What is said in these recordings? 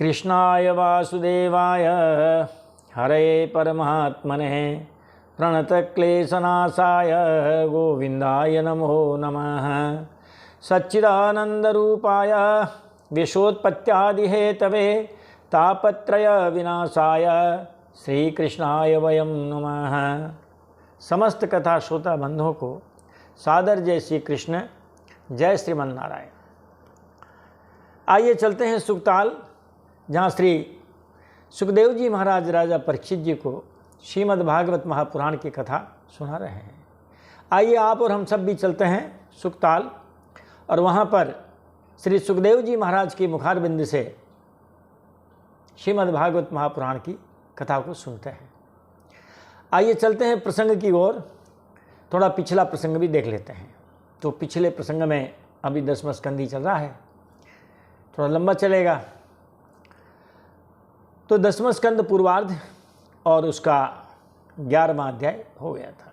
कृष्णाय वासुदेवाय हरये परमात्मने प्रणतक्लेशनाशाय गोविन्दाय नमो नमः। सच्चिदानन्दरूपाय विश्वोत्पत्त्यादिहेतवे तापत्रय विनाशाय श्रीकृष्णाय वयं नमः। समस्त कथा श्रोता बंधुओं को सादर जय श्री कृष्ण, जय श्रीमन नारायण। आइए चलते हैं सुखताल, जहाँ श्री सुखदेव जी महाराज राजा परीक्षित जी को श्रीमद् भागवत महापुराण की कथा सुना रहे हैं। आइए आप और हम सब भी चलते हैं सुखताल और वहाँ पर श्री सुखदेव जी महाराज की मुखारबिंद से श्रीमद् भागवत महापुराण की कथा को सुनते हैं। आइए चलते हैं प्रसंग की ओर, थोड़ा पिछला प्रसंग भी देख लेते हैं। तो पिछले प्रसंग में अभी 10वां स्कंद ही चल रहा है, थोड़ा लंबा चलेगा। तो 10वां स्कंद पूर्वार्ध और उसका 11वां अध्याय हो गया था।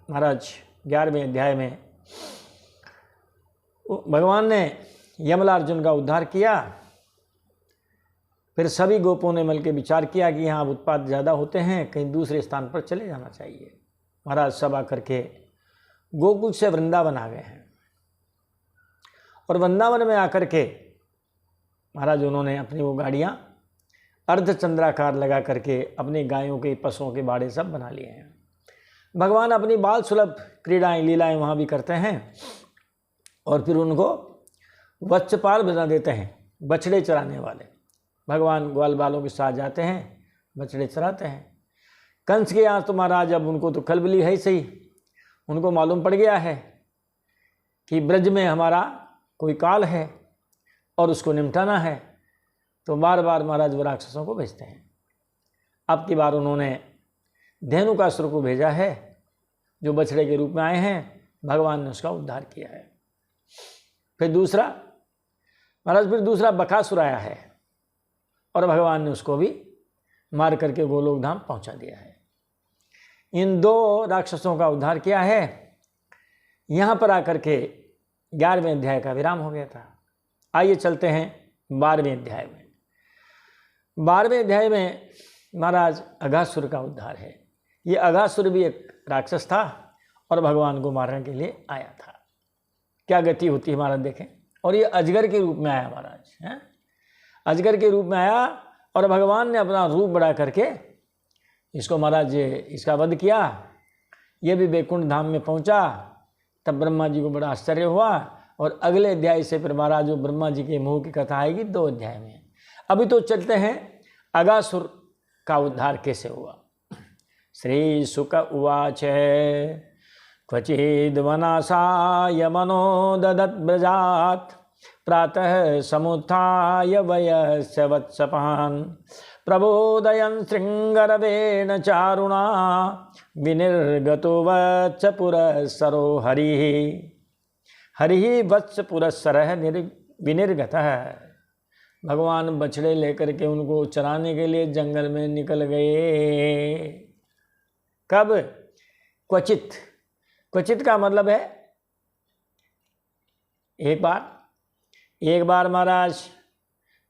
महाराज 11वें अध्याय में भगवान ने यमलार्जुन का उद्धार किया। फिर सभी गोपों ने मिलकर विचार किया कि यहाँ उत्पात ज़्यादा होते हैं, कहीं दूसरे स्थान पर चले जाना चाहिए। महाराज सब आकर के गोकुल से वृंदावन आ गए हैं और वृंदावन में आकर के महाराज उन्होंने अपनी वो गाड़ियाँ अर्धचंद्राकार लगा करके अपनी गायों के पशुओं के बाड़े सब बना लिए हैं। भगवान अपनी बाल सुलभ क्रीड़ाएं लीलाएं वहाँ भी करते हैं और फिर उनको वत्सपाल बना देते हैं, बछड़े चराने वाले। भगवान ग्वाल बालों के साथ जाते हैं, बछड़े चराते हैं। कंस के यहाँ तो महाराज अब उनको तो खलबली है ही सही, उनको मालूम पड़ गया है कि ब्रज में हमारा कोई काल है और उसको निपटाना है। तो बार बार महाराज वो राक्षसों को भेजते हैं। अब की बार उन्होंने धेनुकासुर को भेजा है, जो बछड़े के रूप में आए हैं। भगवान ने उसका उद्धार किया है। फिर दूसरा बकासुर आया है और भगवान ने उसको भी मार करके गोलोक धाम पहुंचा दिया है। इन 2 राक्षसों का उद्धार किया है। यहाँ पर आकर के 11वें अध्याय का विराम हो गया था। आइए चलते हैं 12वें अध्याय में। 12वें अध्याय में महाराज अघासुर का उद्धार है। ये अघासुर भी एक राक्षस था और भगवान को मारने के लिए आया था। क्या गति होती है महाराज देखें। और ये अजगर के रूप में आया महाराज, हैं, अजगर के रूप में आया और भगवान ने अपना रूप बढ़ा करके इसको महाराज इसका वध किया। ये भी वैकुंठ धाम में पहुंचा। तब ब्रह्मा जी को बड़ा आश्चर्य हुआ और अगले अध्याय से फिर महाराज जो ब्रह्मा जी के मुँह की कथा आएगी 2 अध्याय में। अभी तो चलते हैं अघासुर का उद्धार कैसे हुआ। श्री शुक उवाच क्वचिद् वनासाय मनो ददत् ब्रजात् प्रातः समुत्थाय वयस्य वत्सपान् प्रबोधयन् शृङ्गरवेण चारुणा विनिर्गतो वत्सपुरःसरो हरिः। हरिः वत्सपुरःसरः विनिर्गतः। भगवान बछड़े लेकर के उनको चराने के लिए जंगल में निकल गए। कब? क्वचित। क्वचित का मतलब है एक बार महाराज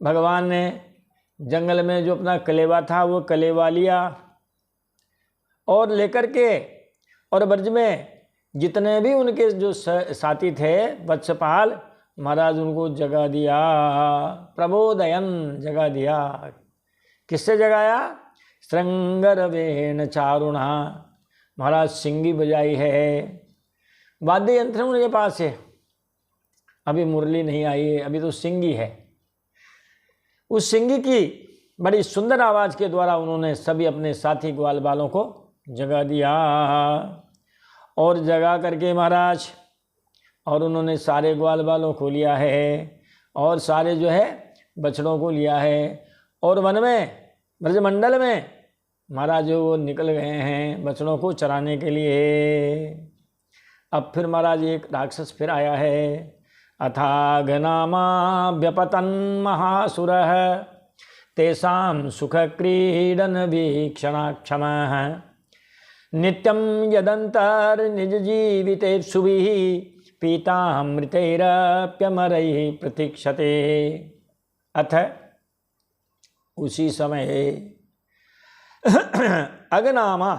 भगवान ने जंगल में जो अपना कलेवा था वो कलेवा लिया और लेकर के और ब्रज में जितने भी उनके जो साथी थे वत्सपाल, महाराज उनको जगा दिया। प्रबोधयन जगा दिया। किससे जगाया? श्रृंगरवेण चारुणा। महाराज सिंगी बजाई है, वाद्य यंत्र उनके पास है। अभी मुरली नहीं आई है, अभी तो सिंगी है। उस सिंगी की बड़ी सुंदर आवाज के द्वारा उन्होंने सभी अपने साथी ग्वाल बालों को जगा दिया और जगा करके महाराज और उन्होंने सारे ग्वाल बालों को लिया है और सारे जो है बछड़ों को लिया है और वन में ब्रजमंडल में महाराज वो निकल गए हैं बछड़ों को चराने के लिए। अब फिर महाराज एक राक्षस फिर आया है। अथागनामा व्यपतन् महासुरः तेषां सुख क्रीडन वीक्षणाक्षमः नित्यं यदन्तर्निज जीवितेप्सुभिः पीतामृतैरप्यमरैः प्रतीक्षते। अथ उसी समय अगनामा,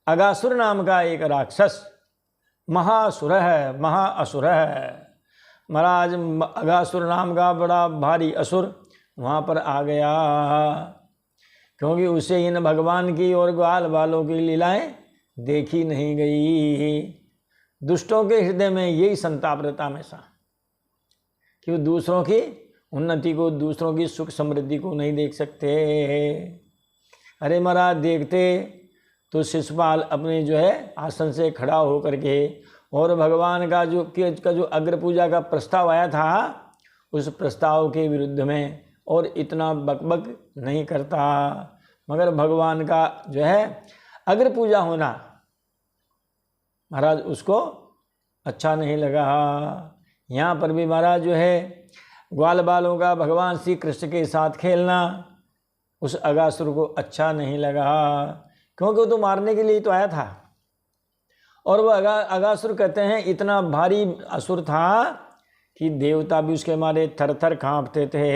अगासुर नाम का एक राक्षस, महासुर है, महाअसुर है। महाराज अगासुर नाम का बड़ा भारी असुर वहाँ पर आ गया, क्योंकि उसे इन भगवान की और ग्वाल बालों की लीलाएं देखी नहीं गई। दुष्टों के हृदय में यही संताप रहता हमेशा कि वो दूसरों की उन्नति को, दूसरों की सुख समृद्धि को नहीं देख सकते। अरे महाराज देखते तो शिशुपाल अपने जो है आसन से खड़ा होकर के और भगवान का जो अग्र पूजा का प्रस्ताव आया था उस प्रस्ताव के विरुद्ध में और इतना बकबक नहीं करता, मगर भगवान का जो है अग्र पूजा होना महाराज उसको अच्छा नहीं लगा। यहाँ पर भी महाराज जो है ग्वाल बालों का भगवान श्री कृष्ण के साथ खेलना उस अगासुर को अच्छा नहीं लगा, क्योंकि वो तो मारने के लिए तो आया था। और वह अगासुर कहते हैं इतना भारी असुर था कि देवता भी उसके मारे थर थर काँपते थे।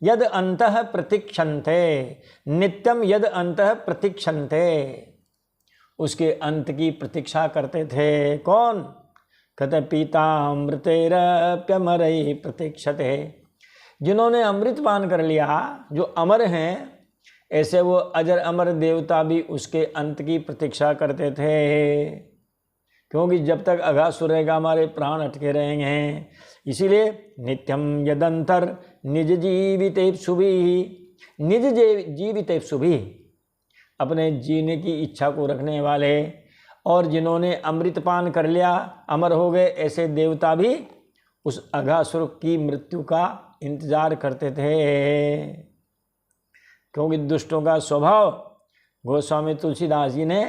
यद अंतः प्रतीक्षन्ते नित्यम, यद अंतः प्रतीक्षन्ते, उसके अंत की प्रतीक्षा करते थे। कौन? कहते पीतामृतेरप्यमरैः प्रतीक्षते, जिन्होंने अमृत पान कर लिया, जो अमर हैं, ऐसे वो अजर अमर देवता भी उसके अंत की प्रतीक्षा करते थे, क्योंकि जब तक अगासुर रहेगा हमारे प्राण अटके रहेंगे। इसीलिए नित्यम यदंतर निज जीवितेप्सुभिः, निज जीवितेप्सुभिः, अपने जीने की इच्छा को रखने वाले और जिन्होंने अमृत पान कर लिया अमर हो गए, ऐसे देवता भी उस अगासुर की मृत्यु का इंतजार करते थे। क्योंकि दुष्टों का स्वभाव गोस्वामी तुलसीदास जी ने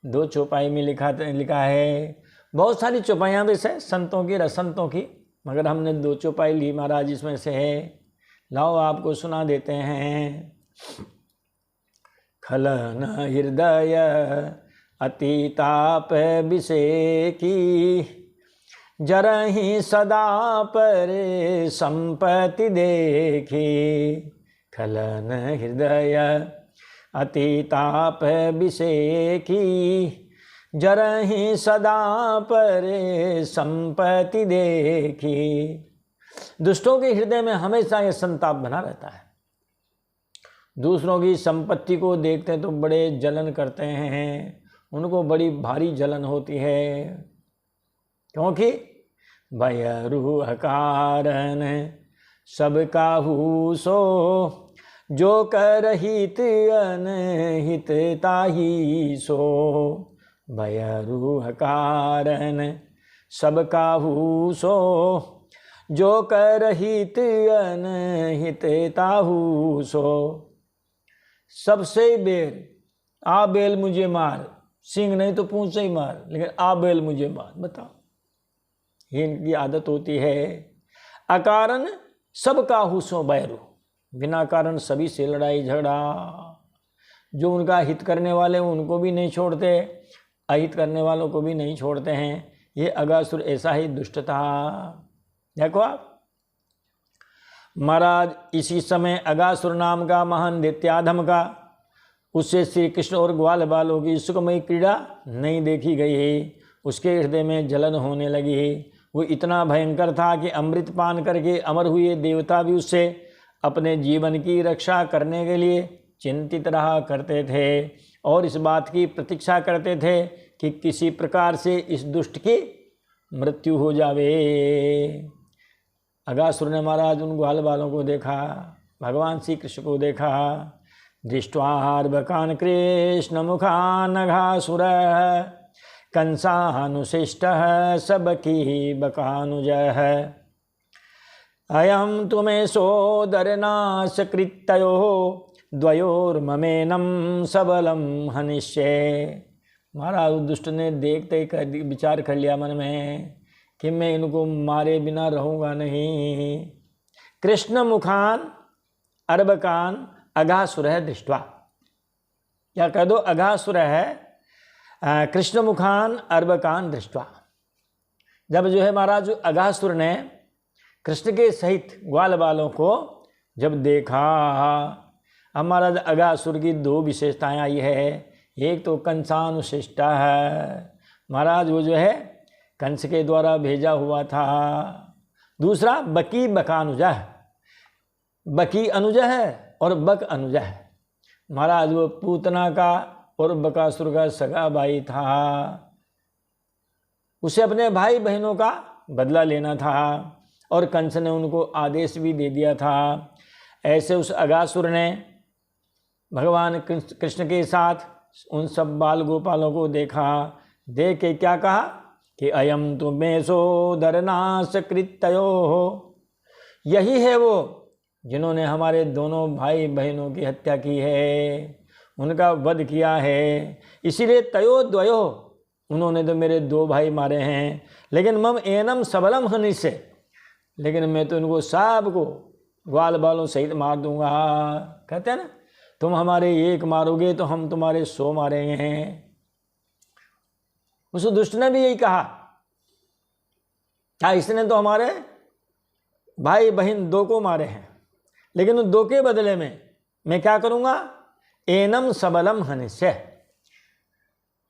2 चौपाई में लिखा है। बहुत सारी चौपाइयाँ भी से संतों की, रसंतों की, मगर हमने 2 चौपाई ली महाराज इसमें से है। लाओ आपको सुना देते हैं। खलन हृदय अतिताप विषेकी, जरहि सदा पर संपत्ति देखी। खलन हृदय अतिताप विषेकी, जरहि सदा पर संपत्ति देखी। दुष्टों के हृदय में हमेशा यह संताप बना रहता है। दूसरों की संपत्ति को देखते तो बड़े जलन करते हैं, उनको बड़ी भारी जलन होती है, क्योंकि भय रूह कारण सब काहू सो, जो कर हित अनहित ताही सो। भय रूह कारण सब काहू सो, जो कर हित अनहित ताहू सो। सबसे बेल, आ बेल मुझे मार, सिंह नहीं तो पूंछ से ही मार, लेकिन आ बेल मुझे मार। बताओ, ये इनकी आदत होती है। अकारण सब काहू सो बैरू, बिना कारण सभी से लड़ाई झगड़ा। जो उनका हित करने वाले उनको भी नहीं छोड़ते, अहित करने वालों को भी नहीं छोड़ते हैं। ये अगासुर ऐसा ही दुष्ट था। देखो आप महाराज, इसी समय अगासुर नाम का महान दैत्याधम का, उससे श्री कृष्ण और ग्वाल बालों की सुखमयी क्रीड़ा नहीं देखी गई। उसके हृदय में जलन होने लगी। वो इतना भयंकर था कि अमृत पान करके अमर हुए देवता भी उससे अपने जीवन की रक्षा करने के लिए चिंतित रहा करते थे और इस बात की प्रतीक्षा करते थे कि किसी प्रकार से इस दुष्ट की मृत्यु हो जावे। अगासुर ने महाराज उन ग्वाल बालों को देखा, भगवान श्री कृष्ण को देखा। दृष्ट्वार्भकान् कृष्ण मुखान् अघासुरः, कंसानुशिष्टः सबकी बकानुजः। अयं तुमे सोदरनाशकृतयोः, द्वयोर्ममेनं सबलं हनिष्ये। महाराज दुष्ट ने देखते ही विचार कर लिया मन में कि मैं इनको मारे बिना रहूँगा नहीं। कृष्ण मुखान अर्भकान अघासुर है दृष्टवा, या कह दो अघासुर है कृष्ण मुखान अर्भकान दृष्टवा। जब जो है महाराज अघासुर ने कृष्ण के सहित ग्वाल बालों को जब देखा, अब महाराज अगासुर की दो विशेषताएं आई है। एक तो कंसानुशिष्टा है, महाराज वो जो है कंस के द्वारा भेजा हुआ था। दूसरा बकी बकानुजा है, बकी अनुजा है और बक अनुजा है। महाराज वो पूतना का और बकासुर का सगा भाई था, उसे अपने भाई बहनों का बदला लेना था और कंस ने उनको आदेश भी दे दिया था। ऐसे उस अगासुर ने भगवान कृष्ण के साथ उन सब बाल गोपालों को देखा, देख के क्या कहा कि अयम तो मेसोदर नाश कृत्यो हो, यही है वो जिन्होंने हमारे दोनों भाई बहनों की हत्या की है, उनका वध किया है। इसीलिए तयो द्वयो, उन्होंने तो मेरे दो भाई मारे हैं। लेकिन मम एनम सबलम हनि से, लेकिन मैं तो इनको सबको ग्वाल बालों सहित मार दूंगा। कहते हैं ना, तुम हमारे एक मारोगे तो हम तुम्हारे 100 मारेंगे हैं। उस दुष्ट ने भी यही कहा, क्या इसने तो हमारे भाई बहन 2 को मारे हैं, लेकिन उन 2 के बदले में मैं क्या करूंगा, एनम सबलम हनिष्य,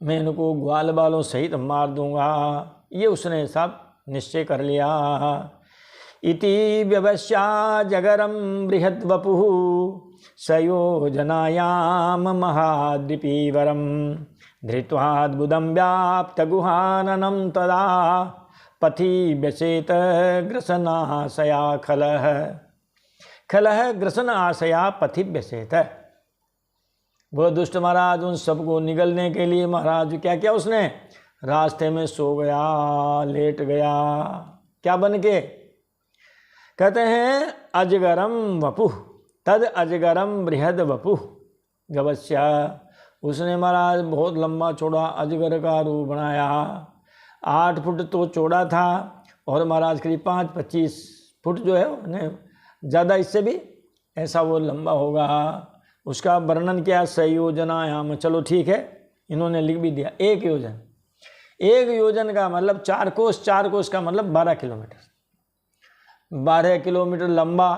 मैं इनको ग्वाल बालों सहित मार दूंगा। ये उसने सब निश्चय कर लिया। इति व्यवस्या जगरम बृहद वपुः सयोजनायाम महाद्वीपीवरम धृत्वाद्भुतं व्याप्त गुहाननं तदा पथि व्यसेत ग्रसनाशया खलः खलः ग्रसन आशया पथि व्यसेत। वह दुष्ट महाराज उन सबको निगलने के लिए महाराज क्या किया, उसने रास्ते में सो गया, लेट गया। क्या बन के, कहते हैं अजगरम वपुः तद अजगरम बृहद वपुः गवस्या, उसने महाराज बहुत लंबा चौड़ा अजगर का रूप बनाया। 8 फुट तो चौड़ा था और महाराज करीब 5-25 फुट जो है उन्हें ज़्यादा, इससे भी ऐसा वो लंबा होगा। उसका वर्णन क्या, संयोजनायाम, चलो ठीक है, इन्होंने लिख भी दिया। 1 योजन, 1 योजन का मतलब 4 कोस, 4 कोस का मतलब 12 किलोमीटर, 12 किलोमीटर लंबा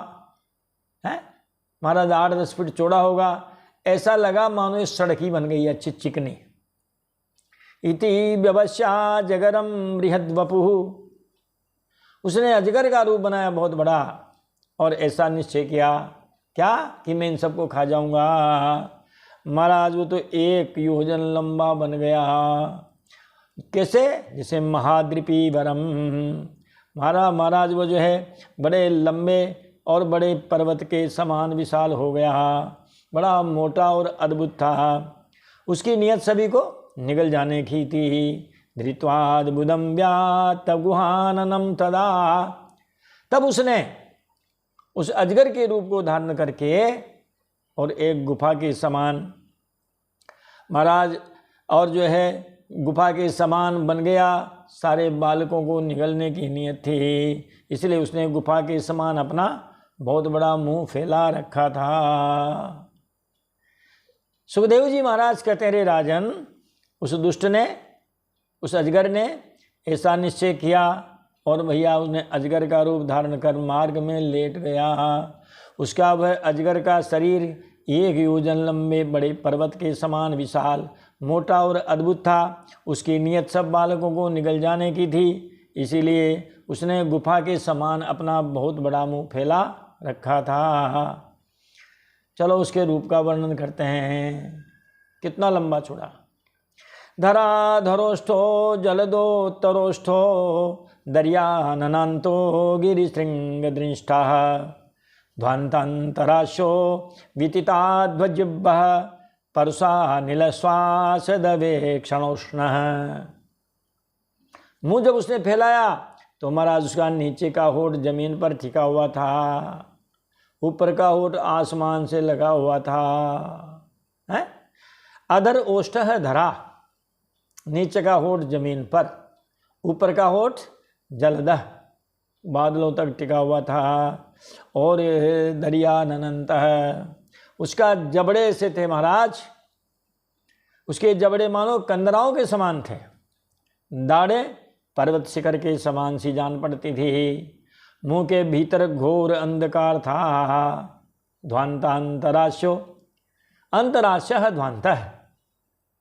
है महाराज। 8-10 फीट चौड़ा होगा। ऐसा लगा मानो ये सड़क ही बन गई है, अच्छी चिकनी। इति व्यवस्या जगरम बृहद वपुः, उसने अजगर का रूप बनाया बहुत बड़ा और ऐसा निश्चय किया क्या कि मैं इन सबको खा जाऊंगा। महाराज वो तो 1 योजन लंबा बन गया। कैसे, जैसे महाद्वीपीवरम, महाराज वो जो है बड़े लंबे और बड़े पर्वत के समान विशाल हो गया, बड़ा मोटा और अद्भुत था। उसकी नियत सभी को निगल जाने की थी। धृत्वाद्भुतं व्याप्त गुहाननं तदा, तब उसने उस अजगर के रूप को धारण करके और एक गुफा के समान महाराज, और जो है गुफा के समान बन गया। सारे बालकों को निगलने की नियत थी, इसलिए उसने गुफा के समान अपना बहुत बड़ा मुंह फैला रखा था। सुखदेव जी महाराज कहते हैं, रे राजन, उस दुष्ट ने, उस अजगर ने ऐसा निश्चय किया और भैया उसने अजगर का रूप धारण कर मार्ग में लेट गया। उसका वह अजगर का शरीर 1 योजन लंबे बड़े पर्वत के समान विशाल, मोटा और अद्भुत था। उसकी नियत सब बालकों को निगल जाने की थी, इसीलिए उसने गुफा के समान अपना बहुत बड़ा मुंह फैला रखा था। चलो उसके रूप का वर्णन करते हैं। कितना लंबा चौड़ा, धरा धरोष्ठो जलदोत्तरोष्ठो दर्याननान्तो गिरिशृंगदृष्टाः ध्वान्तान्तराशो वितिताध्वजिह्वः परुषा नीलश्वास दवे क्षणोष्णः। मुँह जब उसने फैलाया तो महाराज उसका नीचे का होठ जमीन पर टिका हुआ था, ऊपर का होठ आसमान से लगा हुआ था। है अधर ओष्ठ है धरा, नीचे का होठ जमीन पर, ऊपर का होठ जलदह बादलों तक टिका हुआ था। और दरिया ननंत है, उसका जबड़े से थे महाराज, उसके जबड़े मानो कंदराओं के समान थे, दाढ़े पर्वत शिखर के समान सी जान पड़ती थी। मुंह के भीतर घोर अंधकार था, ध्वांतांतरास्यो, अंतरास्य ध्वांत,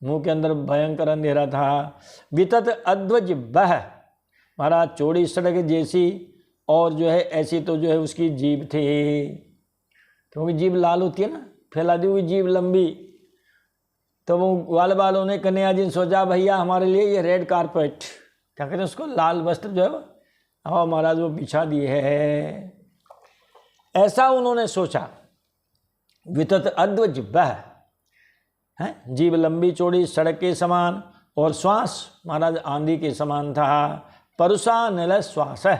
मुंह के अंदर भयंकर अंधेरा था। वितत अध्वजिह्वः, महाराज चौड़ी सड़क जैसी और जो है ऐसी तो जो है उसकी जीभ थी, क्योंकि जीभ लाल होती है ना, फैला दी हुई जीभ लंबी। तो वो ग्वाल बालों ने कन्हैया जी ने सोचा भैया हमारे लिए ये रेड कारपेट, क्या कहते हैं उसको, लाल वस्त्र जो है हाँ महाराज वो बिछा दिए है, ऐसा उन्होंने सोचा। वितत अध्वजिह्वः है, जीभ लंबी चौड़ी सड़क के समान और श्वास महाराज आंधी के समान था। परुषा नल श्वास है,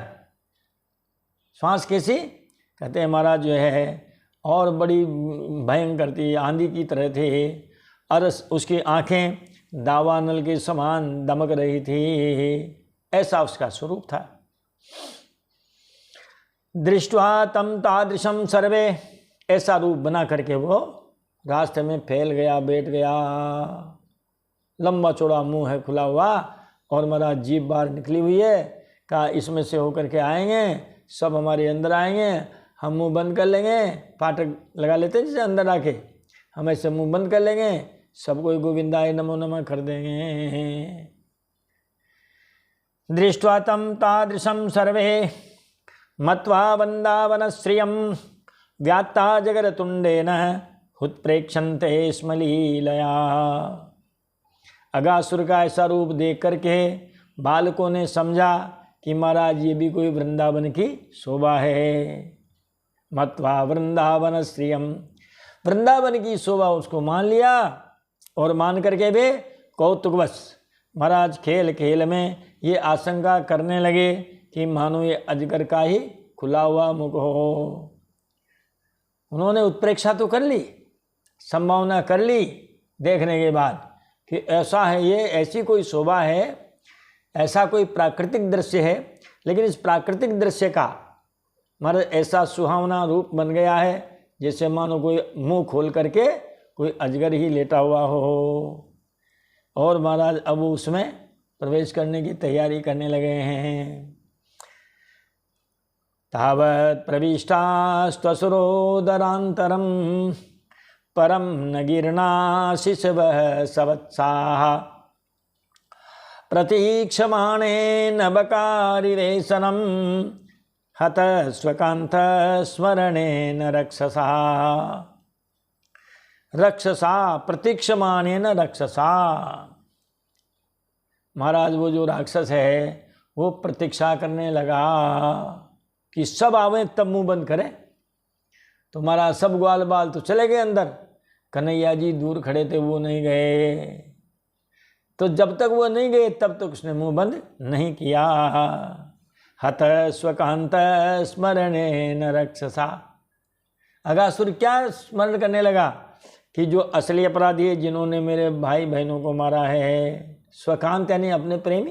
श्वास कैसी, कहते हैं महाराज जो है और बड़ी भयंकर थी, आंधी की तरह थे। और उसकी आंखें दावानल के समान दमक रही थी, ऐसा उसका स्वरूप था। दृष्ट्वा तम तादृशम सर्वे, ऐसा रूप बना करके वो रास्ते में फैल गया, बैठ गया। लंबा चौड़ा मुंह है खुला हुआ और महाराज जीभ बाहर निकली हुई है। कहा इसमें से होकर के आएंगे, सब हमारे अंदर आएंगे, हम मुंह बंद कर लेंगे, फाटक लगा लेते हैं जैसे अंदर आके, हम ऐसे मुंह बंद कर लेंगे, सबको गोविंदाय नमो नमः कर देंगे। दृष्ट्वा तम तादृशं सर्वे मत्वा वृंदावन श्रियम व्यात्ता जगरतुंडेन उत्प्रेक्षन्ते स्म लीलया। अगासुर का ऐसा रूप देख करके बालकों ने समझा कि महाराज ये भी कोई वृंदावन की शोभा है। मत्वा वृंदावन श्रियम, वृंदावन की शोभा उसको मान लिया और मान करके वे कौतुकवश महाराज खेल खेल में ये आशंका करने लगे कि मानो ये अजगर का ही खुला हुआ मुख हो। उन्होंने उत्प्रेक्षा तो कर ली, संभावना कर ली देखने के बाद कि ऐसा है, ये ऐसी कोई शोभा है, ऐसा कोई प्राकृतिक दृश्य है। लेकिन इस प्राकृतिक दृश्य का महाराज ऐसा सुहावना रूप बन गया है जैसे मानो कोई मुंह खोल करके कोई अजगर ही लेटा हुआ हो। और महाराज अब उसमें प्रवेश करने की तैयारी करने लगे हैं। तावत् प्रविष्टास्त्वसुरोदरान्तरं परम न गीर्णाशिशवः सवत्साः प्रतीक्षमाणेन बकारिवेशनं हत स्वकान्त स्मरणेन रक्षसा। रक्षसा प्रतीक्षमाणेन रक्षसा, महाराज वो जो राक्षस है वो प्रतीक्षा करने लगा कि सब आवे तब मुंह बंद करें। तो महाराज सब ग्वाल बाल तो चले गए अंदर, कन्हैया जी दूर खड़े थे वो नहीं गए। तो जब तक वो नहीं गए तब तक उसने मुंह बंद नहीं किया। हत स्वकांत स्मरणेन रक्षसा, अगासुर क्या स्मरण करने लगा कि जो असली अपराधी है, जिन्होंने मेरे भाई बहनों को मारा है, स्वकांत यानी अपने प्रेमी,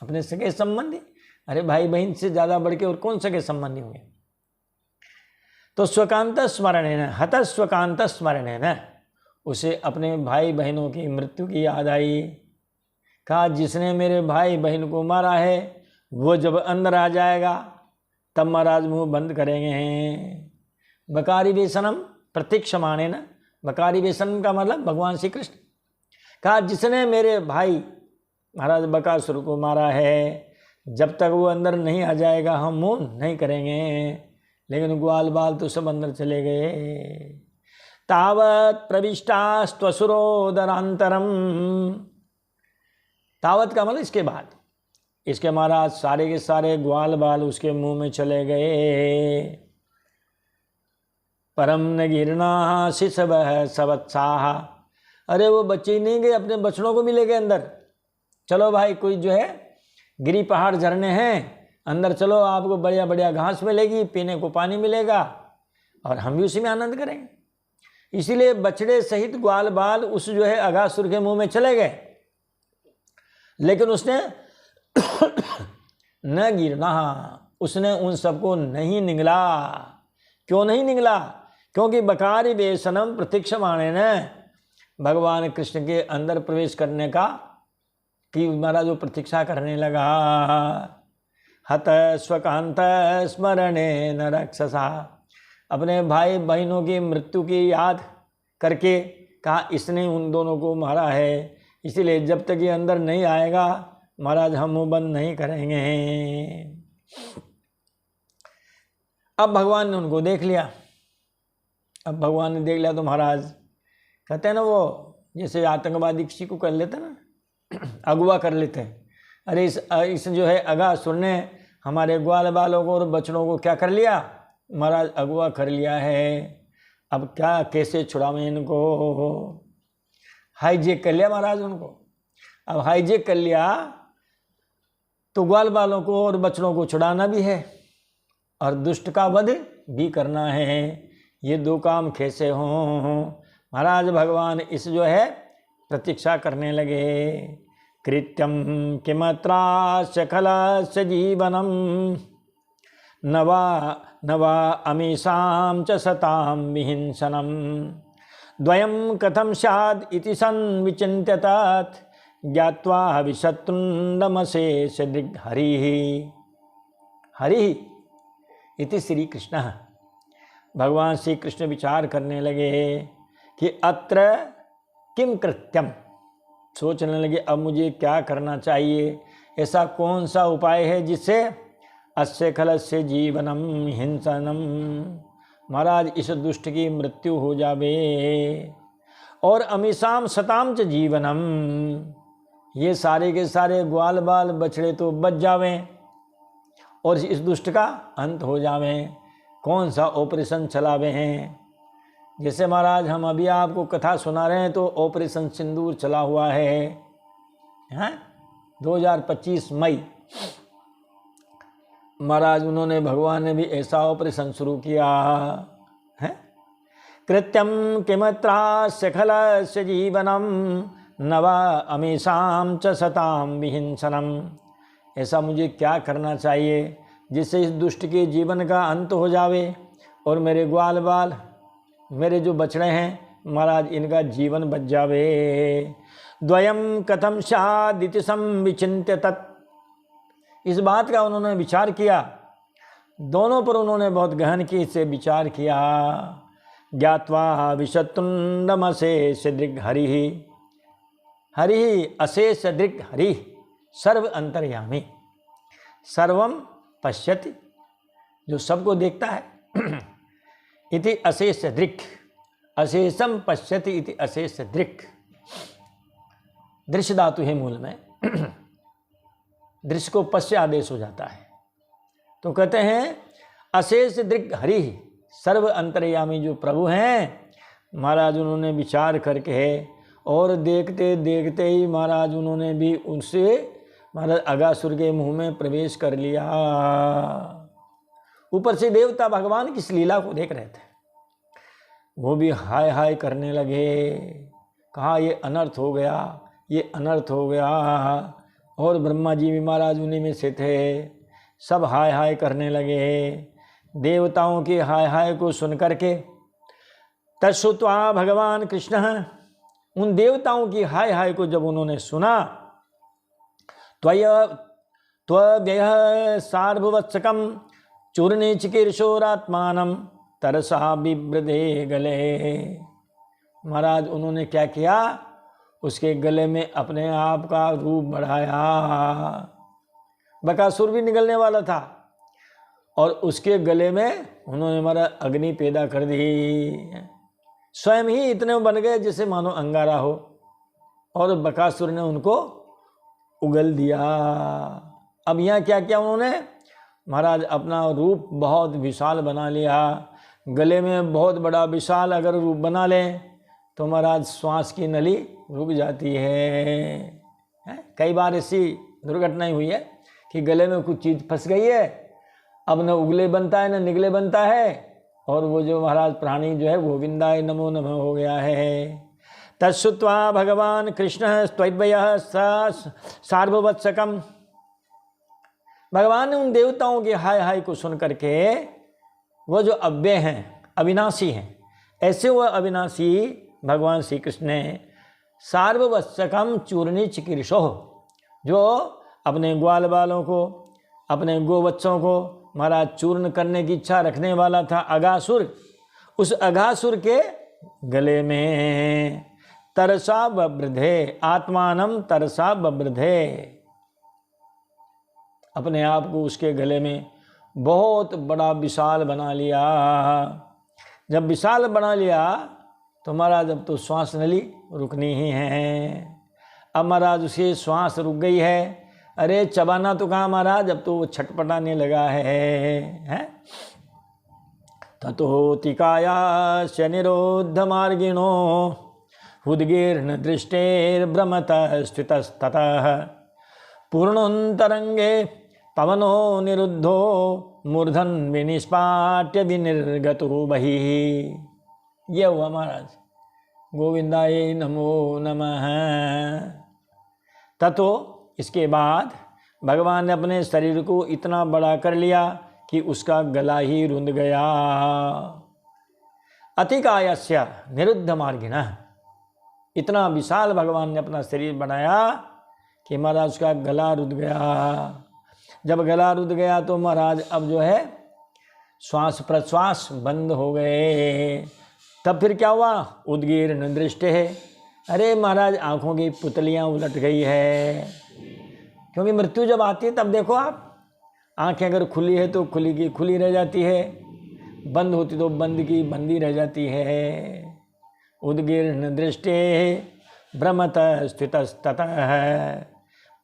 अपने सगे संबंधी। अरे भाई बहन से ज़्यादा बढ़ के और कौन सगे संबंधी होंगे। तो स्वकांत स्मरणेन, हत स्वकांत स्मरणेन, उसे अपने भाई बहनों की मृत्यु की याद आई। कहा जिसने मेरे भाई बहन को मारा है वो जब अंदर आ जाएगा तब महाराज मुँह बंद करेंगे। बकारी वेशनम प्रतीक्षमाणेन, बकारी वेशनम का मतलब भगवान श्री कृष्ण। कहा जिसने मेरे भाई महाराज बकासुर को मारा है, जब तक वो अंदर नहीं आ जाएगा हम मुँह नहीं करेंगे। लेकिन ग्वाल बाल तो सब अंदर चले गए। तावत प्रविष्टास्त्वसुरोदरांतरम, तावत का मतलब इसके बाद, इसके महाराज सारे के सारे ग्वाल बाल उसके मुंह में चले गए। परम न गिरना शिशवः सवत्साः, अरे वो बच्चे ही नहीं गए, अपने बछड़ों को भी ले गए अंदर। चलो भाई कोई जो है गिरी पहाड़ झरने हैं, अंदर चलो, आपको बढ़िया बढ़िया घास मिलेगी, पीने को पानी मिलेगा और हम भी उसी में आनंद करेंगे। इसीलिए बछड़े सहित ग्वाल बाल उस जो है अगासुर के मुंह में चले गए। लेकिन उसने न गिरना, उसने उन सबको नहीं निगला। क्यों नहीं निगला? क्योंकि बकारी वेशनम प्रतीक्षमाणेन, भगवान कृष्ण के अंदर प्रवेश करने का कि महाराज वो प्रतीक्षा करने लगा। हत स्वकांत स्मरणेन रक्षसा, अपने भाई बहनों की मृत्यु की याद करके कहा इसने उन दोनों को मारा है, इसीलिए जब तक ये अंदर नहीं आएगा महाराज हम मुंह बंद नहीं करेंगे। अब भगवान ने उनको देख लिया। अब भगवान ने देख लिया तो महाराज कहते हैं ना, वो जैसे आतंकवादी किसी को कर लेते ना, अगवा कर लेते हैं। अरे इस जो है अगासुर ने हमारे ग्वाल बालों को और बछड़ों को क्या कर लिया महाराज, अगवा कर लिया है। अब क्या कैसे छुड़ावें इनको, हाईजेक कर लिया महाराज उनको। अब हाईजेक कर लिया तो ग्वाल बालों को और बछड़ों को छुड़ाना भी है और दुष्ट का वध भी करना है। ये दो काम कैसे हों महाराज। भगवान इस जो है प्रतीक्षा करने लगे। कृत्यम किमत्रास्य खलस्य जीवनम नवा नवा अमीषां च सतां विहिंसनम द्वयं कथं स्याद् इति संविचिन्त्यतात् ज्ञात्वा विशत्रुण्डमशेष हरिः हरिः इति श्री कृष्ण। भगवान श्री कृष्ण विचार करने लगे कि अत्र किम कृत्यम, सोचने लगे अब मुझे क्या करना चाहिए, ऐसा कौन सा उपाय है जिससे अस्य खलस्य जीवनम हिंसनम, महाराज इस दुष्ट की मृत्यु हो जावे, और अमीषाम सताम च जीवनम, ये सारे के सारे ग्वाल बाल बछड़े तो बच जावें और इस दुष्ट का अंत हो जावें। कौन सा ऑपरेशन चलावे हैं, जैसे महाराज हम अभी आपको कथा सुना रहे हैं तो ऑपरेशन सिंदूर चला हुआ है 2025 मई महाराज, उन्होंने भगवान ने भी ऐसा ऑपरेशन शुरू किया है। कृत्यम किमत्रास्य खलस्य जीवनम नवा अमीषां च सतां विहिंसनम, ऐसा मुझे क्या करना चाहिए जिससे इस दुष्ट के जीवन का अंत हो जावे और मेरे ग्वाल बाल मेरे जो बछड़े हैं महाराज इनका जीवन बच जावे। द्वयं कथं स्यादिति संविचिन्त्य तत्, इस बात का उन्होंने विचार किया, दोनों पर उन्होंने बहुत गहन की से विचार किया। ज्ञात्वा विशत्रुण्डमशेष दृग् हरिः हरिः अशेष दृग् हरिः सर्व अंतर्यामी सर्वम पश्यति, जो सबको देखता है। इति अशेष दृक्, अशेषम पश्यति इति अशेष दृक्, दृश्य धातु है मूल में, दृश्य को पश्य आदेश हो जाता है। तो कहते हैं अशेष दृक् हरि, सर्व अंतर्यामी जो प्रभु हैं महाराज, उन्होंने विचार करके और देखते देखते ही महाराज उन्होंने भी उनसे महाराज अगासुर के मुंह में प्रवेश कर लिया। ऊपर से देवता भगवान की इस लीला को देख रहे थे, वो भी हाय हाय करने लगे, कहा ये अनर्थ हो गया, ये अनर्थ हो गया। और ब्रह्मा जी भी महाराज उन्हीं में से थे, सब हाय हाय करने लगे। देवताओं की हाय हाय को सुन करके तच्छ्रुत्वा भगवान कृष्ण, उन देवताओं की हाय हाय को जब उन्होंने सुना, त्वव्ययः सार्ववत्सकं चूर्णे चिकीर्षोरात्मानं तरसा बिभ्रदे गले, महाराज उन्होंने क्या किया, उसके गले में अपने आप का रूप बढ़ाया। बकासुर भी निकलने वाला था और उसके गले में उन्होंने हमारा अग्नि पैदा कर दी, स्वयं ही इतने बन गए जैसे मानो अंगारा हो, और बकासुर ने उनको उगल दिया। अब यहाँ क्या किया उन्होंने, महाराज अपना रूप बहुत विशाल बना लिया। गले में बहुत बड़ा विशाल अगर रूप बना लें तो महाराज श्वास की नली रुक जाती है। कई बार ऐसी दुर्घटनाएं हुई है कि गले में कुछ चीज़ फंस गई है, अब न उगले बनता है न निगले बनता है, और वो जो महाराज प्राणी जो है गोविंदाय नमो नमः हो गया है। तच्छ्रुत्वा भगवान कृष्ण त्वव्ययः सार्ववत्सकम, भगवान ने उन देवताओं के हाय हाय को सुन करके, वो जो अव्यय हैं अविनाशी हैं, ऐसे वह अविनाशी भगवान श्री कृष्ण ने सार्ववत्सकम चूर्णी चिकीर्षोः, जो अपने ग्वाल बालों को, अपने गोवत्सों को महाराज चूर्ण करने की इच्छा रखने वाला था अघासुर, उस अघासुर के गले में तरसा बब्रधे, आत्मानम तरसा बब्रधे, अपने आप को उसके गले में बहुत बड़ा विशाल बना लिया। जब विशाल बना लिया तो महाराज अब तो श्वास नली रुकनी ही है। अब महाराज उसकी श्वास रुक गई है। अरे चबाना तो कहाँ महाराज, अब तो वो छटपटाने लगा है? ततोतिकायास्य निरोध मार्गिणो उद्गीर्ण दृष्टेर्भ्रमतस्थितस्ततः पूर्णोन्तरंगे पवनो निरुद्धो मूर्धन विनिष्पाट्य विनिर्गतो बहिः। ये हुआ महाराज। गोविंदाय नमो नमः। ततो इसके बाद भगवान ने अपने शरीर को इतना बड़ा कर लिया कि उसका गला ही रुंध गया। अतिकायस्य निरुद्ध मार्गिणः, इतना विशाल भगवान ने अपना शरीर बनाया कि महाराज उसका गला रुंध गया। जब गला रुंध गया तो महाराज अब जो है श्वास प्रश्वास बंद हो गए। तब फिर क्या हुआ? उद्गीर्ण दृष्टि है। अरे महाराज आंखों की पुतलियां उलट गई है, क्योंकि मृत्यु जब आती है तब देखो आप, आंखें अगर खुली है तो खुली की खुली रह जाती है, बंद होती तो बंद की बंदी रह जाती है। उद्गीर्ण दृष्टि भ्रमत स्थितस्ततः,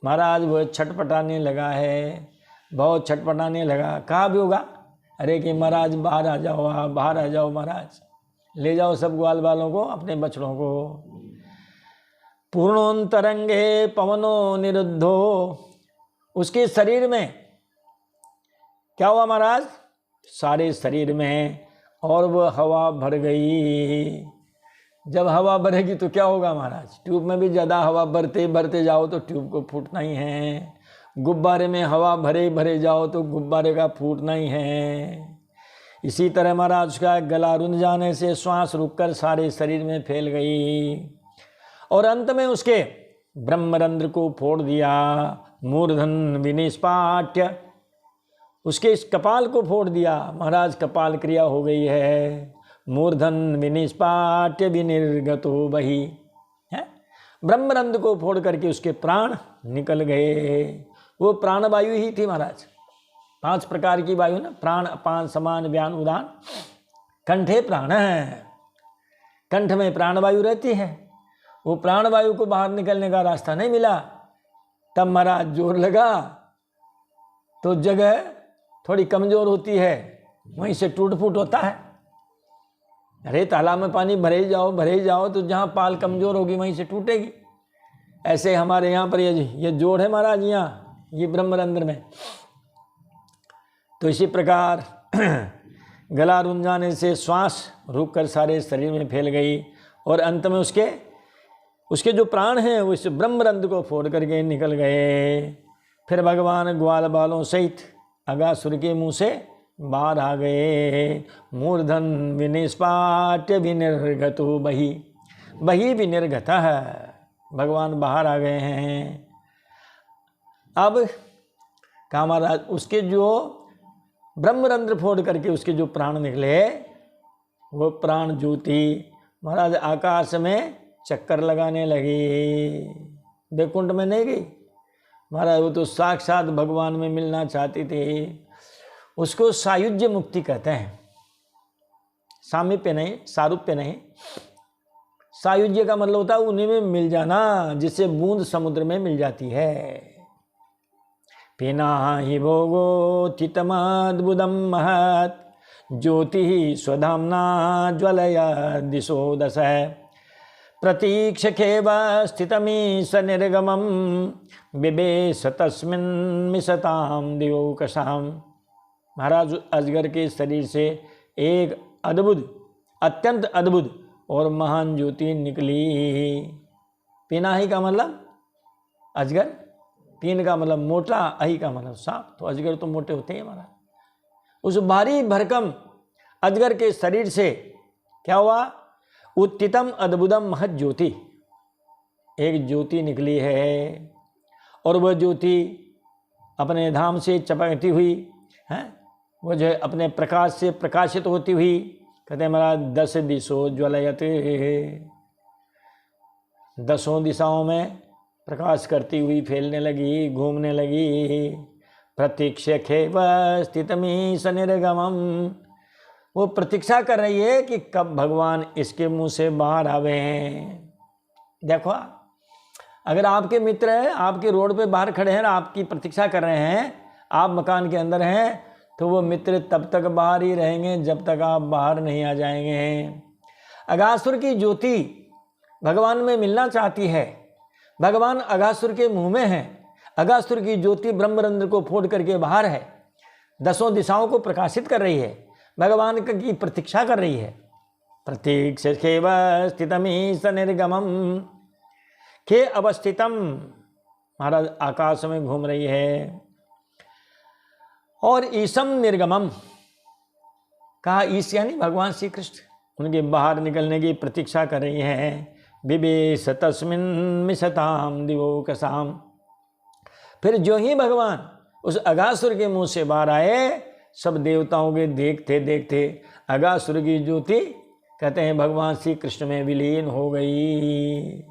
महाराज वो छटपटाने लगा है, बहुत छटपटाने लगा। कहाँ भी होगा? अरे कि महाराज बाहर आ जाओ, आप बाहर आ जाओ महाराज, ले जाओ सब ग्वाल बालों को, अपने बछड़ों को। पूर्णोन्तरंगे पवनो निरुद्धो, उसके शरीर में क्या हुआ महाराज? सारे शरीर में और वह हवा भर गई। जब हवा भरेगी तो क्या होगा महाराज? ट्यूब में भी ज़्यादा हवा भरते भरते जाओ तो ट्यूब को फूटना ही है। गुब्बारे में हवा भरे भरे जाओ तो गुब्बारे का फूटना ही है। इसी तरह महाराज उसका गला रुंध जाने से श्वास रुककर सारे शरीर में फैल गई और अंत में उसके ब्रह्मरंध्र को फोड़ दिया। मूर्धन विनिष्पाट्य, उसके इस कपाल को फोड़ दिया। महाराज कपाल क्रिया हो गई है। मूर्धन विनिष्पाट्य विनिर्गतो बहि, है ब्रह्मरंध्र को फोड़ करके उसके प्राण निकल गए। वो प्राणवायु ही थी महाराज। 5 प्रकार की वायु ना, प्राण अपान समान व्यान उदान। कंठे प्राण है, कंठ में प्राणवायु रहती है। वो प्राणवायु को बाहर निकलने का रास्ता नहीं मिला, तब महाराज जोर लगा तो जगह थोड़ी कमजोर होती है, वहीं से टूट फूट होता है। अरे तालाब में पानी भरे जाओ तो जहाँ पाल कमजोर होगी वहीं से टूटेगी। ऐसे हमारे यहाँ पर ये जोड़ है महाराज, यहाँ ये ब्रह्मरंध्र में। तो इसी प्रकार गला रुंध जाने से श्वास रुक कर सारे शरीर में फैल गई और अंत में उसके जो प्राण हैं वो इस ब्रह्मरंध्र को फोड़ करके निकल गए। फिर भगवान ग्वाल बालों सहित अघासुर के मुंह से बाहर आ गए। मूर्धन विनिष्पाट्य विनिर्गतो बहि, बहि विनिर्गतः, भगवान बाहर आ गए हैं। अब कहा महाराज उसके जो ब्रह्मरंध्र फोड़ करके उसके जो प्राण निकले, वो प्राण ज्योति महाराज आकाश में चक्कर लगाने लगी। बैकुंठ में नहीं गई महाराज, वो तो साक्षात भगवान में मिलना चाहती थी। उसको सायुज्य मुक्ति कहते हैं। सामीप्य नहीं, सारूप्य नहीं। सायुज्य का मतलब होता है उन्हीं में मिल जाना, जिससे बूंद समुद्र में मिल जाती है। पिना ही भोगो चितमद्भुतम महत् ज्योति स्वधाम्ना ज्वलया दिशो दश प्रतीक्षेव स्थितमीश निर्गमं बिबेश तस्मिन् मिशतां दिवोकसाम्। महाराज अजगर के शरीर से एक अद्भुत, अत्यंत अद्भुत और महान ज्योति निकली। पिनाही का मतलब अजगर, पीन का मतलब मोटा, अही का मतलब सांप। तो अजगर तो मोटे होते हैं महाराज। उस भारी भरकम अजगर के शरीर से क्या हुआ? उत्थितम अद्भुतम महत ज्योति, एक ज्योति निकली है और वह ज्योति अपने धाम से चमकती हुई है वो जो है अपने प्रकाश से प्रकाशित होती हुई, कहते हैं महाराज 10 दिशो ज्वलयते, 10 दिशाओं में प्रकाश करती हुई फैलने लगी, घूमने लगी। प्रतीक्षेव स्थितमी सनिर्गमम, वो प्रतीक्षा कर रही है कि कब भगवान इसके मुंह से बाहर आवे हैं। देखो, अगर आपके मित्र हैं, आपके रोड पे बाहर खड़े हैं, आपकी प्रतीक्षा कर रहे हैं, आप मकान के अंदर हैं, तो वो मित्र तब तक बाहर ही रहेंगे जब तक आप बाहर नहीं आ जाएंगे। अगासुर की ज्योति भगवान में मिलना चाहती है, भगवान अगासुर के मुंह में है, अगासुर की ज्योति ब्रह्मरंध्र को फोड़ करके बाहर है, 10 दिशाओं को प्रकाशित कर रही है, भगवान की प्रतीक्षा कर रही है। प्रतीक्षेव स्थितमी सनिर्गमम, के अवस्थितम, महाराज आकाश में घूम रही है। और ईशम निर्गमम, कहा ईश यानी भगवान श्री कृष्ण, उनके बाहर निकलने की प्रतीक्षा कर रही हैं। बिबेश तस्मिन मिशताम दिवोकसाम, फिर जो ही भगवान उस अगासुर के मुंह से बाहर आए, सब देवताओं के देखते देखते अगासुर की ज्योति, कहते हैं भगवान श्री कृष्ण में विलीन हो गई।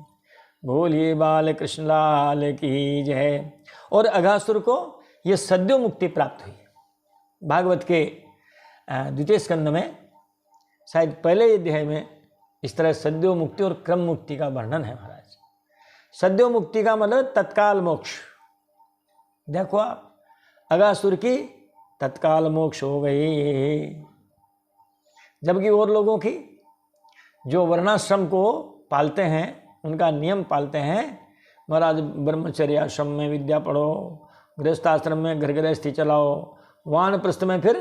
बोलिए बाल कृष्ण लाल की जय। और अगासुर को ये सद्यो मुक्ति प्राप्त हुई। भागवत के द्वितीय स्कंद में शायद पहले अध्याय में इस तरह सद्यो मुक्ति और क्रम मुक्ति का वर्णन है महाराज। सद्यो मुक्ति का मतलब तत्काल मोक्ष। देखो आप, अगासुर की तत्काल मोक्ष हो गई, जबकि और लोगों की जो वर्णाश्रम को पालते हैं, उनका नियम पालते हैं, महाराज ब्रह्मचर्य आश्रम में विद्या पढ़ो, गृहस्थाश्रम में घर गृहस्थी चलाओ, वानप्रस्थ में फिर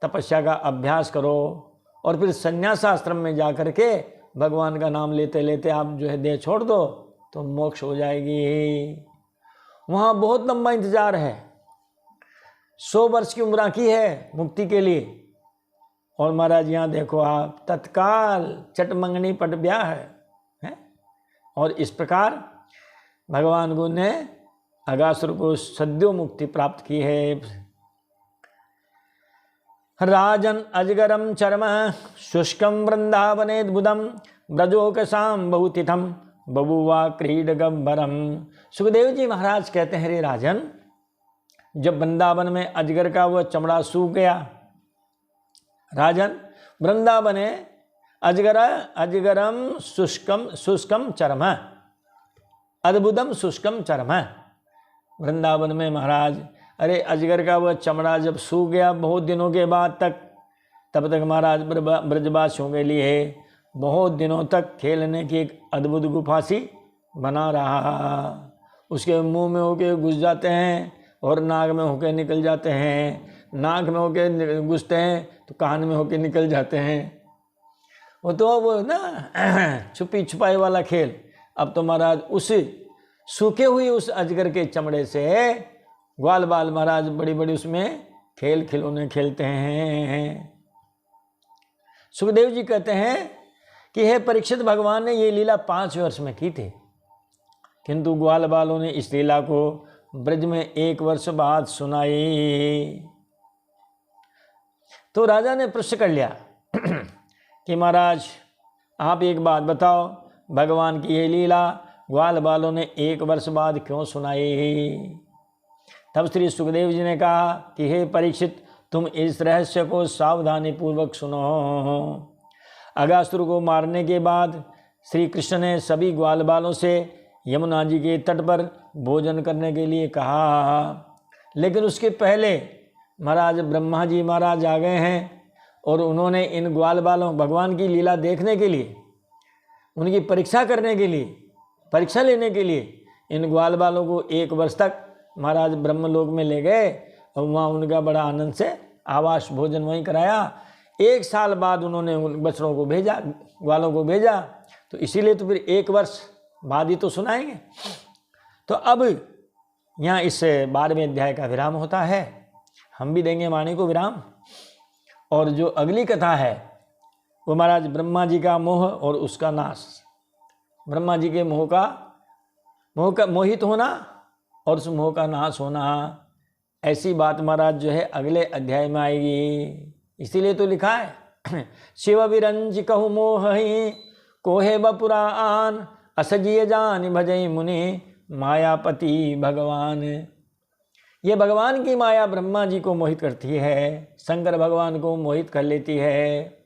तपस्या का अभ्यास करो, और फिर संन्यास आश्रम में जा कर के भगवान का नाम लेते लेते आप जो है देह छोड़ दो तो मोक्ष हो जाएगी। वहाँ बहुत लंबा इंतजार है, 100 वर्ष की उम्र की है मुक्ति के लिए। और महाराज यहाँ देखो आप, तत्काल चट मंगनी पट ब्याह है। और इस प्रकार भगवान गुरु ने अगासुर को सद्यो मुक्ति प्राप्त की है। राजन अजगरम चरम शुष्कम वृंदावनेद्भुतम ब्रजोकसाम बहुतिथम बबुवा क्रीड गब्बरम। सुखदेव जी महाराज कहते हैं, रे राजन, जब वृंदावन में अजगर का वह चमड़ा सूख गया, राजन वृंदावने अजगरम शुष्कम चरम अद्भुतम शुष्कम चरम। वृंदावन में महाराज, अरे अजगर का वह चमड़ा जब सूख गया बहुत दिनों के बाद तक, तब तक महाराज ब्रजवासियों के लिए बहुत दिनों तक खेलने की एक अद्भुत गुफा सी बना रहा। उसके मुंह में होके घुस जाते हैं और नाक में होके निकल जाते हैं, नाक में होके घुसते हैं तो कान में होके निकल जाते हैं। वो ना छुपी छुपाई वाला खेल। अब तो महाराज उस सूखे हुए उस अजगर के चमड़े से ग्वाल बाल महाराज बड़ी बड़ी उसमें खेल खिलौने खेलते हैं। सुखदेव जी कहते हैं कि हे परीक्षित, भगवान ने ये लीला 5 वर्ष में की थी, किंतु ग्वाल बालों ने इस लीला को ब्रज में 1 वर्ष बाद सुनाई। तो राजा ने प्रश्न कर लिया कि महाराज आप एक बात बताओ, भगवान की ये लीला ग्वाल बालों ने 1 वर्ष बाद क्यों सुनाई? तब श्री सुखदेव जी ने कहा कि हे परीक्षित, तुम इस रहस्य को सावधानी पूर्वक सुनो। अगासुर को मारने के बाद श्री कृष्ण ने सभी ग्वाल बालों से यमुना जी के तट पर भोजन करने के लिए कहा, लेकिन उसके पहले महाराज ब्रह्मा जी महाराज आ गए हैं और उन्होंने इन ग्वाल बालों भगवान की लीला देखने के लिए, उनकी परीक्षा करने के लिए, परीक्षा लेने के लिए इन ग्वाल बालों को 1 वर्ष तक महाराज ब्रह्मलोक में ले गए और वहाँ उनका बड़ा आनंद से आवास भोजन वहीं कराया। 1 साल बाद उन्होंने उन बछड़ों को भेजा, ग्वालों को भेजा, तो इसीलिए तो फिर 1 वर्ष बाद ही तो सुनाएंगे। तो अब यहाँ इस 12वें अध्याय का विराम होता है। हम भी देंगे वाणी को विराम। और जो अगली कथा है वो महाराज ब्रह्मा जी का मोह और उसका नाश। ब्रह्मा जी के मोहित होना और उस मोह का नाश होना, ऐसी बात महाराज जो है अगले अध्याय में आएगी। इसीलिए तो लिखा है शिव विरंज कहु मोहि कोहे बपुरान असजिय जान भजई मुनि मायापति भगवान। ये भगवान की माया ब्रह्मा जी को मोहित करती है, शंकर भगवान को मोहित कर लेती है।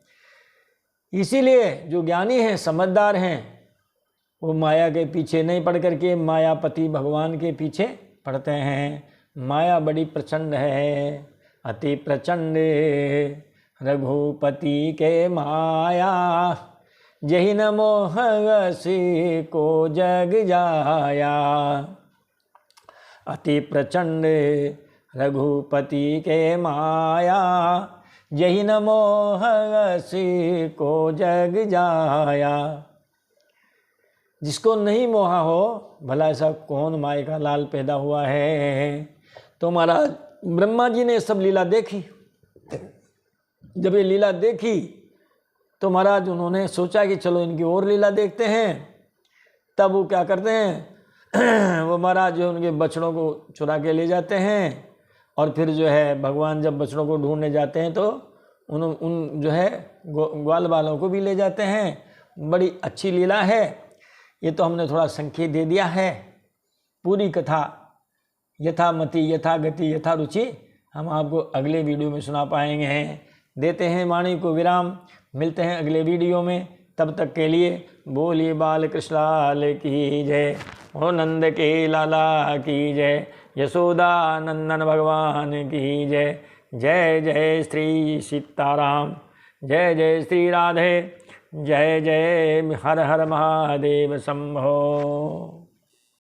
इसीलिए जो ज्ञानी हैं, समझदार हैं, वो माया के पीछे नहीं पड़ करके मायापति भगवान के पीछे पड़ते हैं। माया बड़ी प्रचंड है, अति प्रचंड रघुपति के माया यही न मोहसी को जग जाया। अति प्रचंड रघुपति के माया यही न मोहसी को जग जाया। जिसको नहीं मोहा हो, भला ऐसा कौन माया का लाल पैदा हुआ है। तो महाराज ब्रह्मा जी ने सब लीला देखी। जब ये लीला देखी तो महाराज उन्होंने सोचा कि चलो इनकी और लीला देखते हैं। तब वो क्या करते हैं, वो महाराज जो उनके बछड़ों को चुरा के ले जाते हैं, और फिर जो है भगवान जब बछड़ों को ढूंढने जाते हैं तो उन जो है ग्वाल बालों को भी ले जाते हैं। बड़ी अच्छी लीला है। ये तो हमने थोड़ा संकेत दे दिया है। पूरी कथा यथामति यथा गति यथा रुचि हम आपको अगले वीडियो में सुना पाएंगे। देते हैं वाणी को विराम, मिलते हैं अगले वीडियो में। तब तक के लिए बोलिए बाल कृष्ण लाल की जय, ओ नंद के लाला की जय, यशोदा नंदन भगवान की जय। जय जय श्री सीताराम, जय जय श्री राधे, जय जय हर हर महादेव शंभो।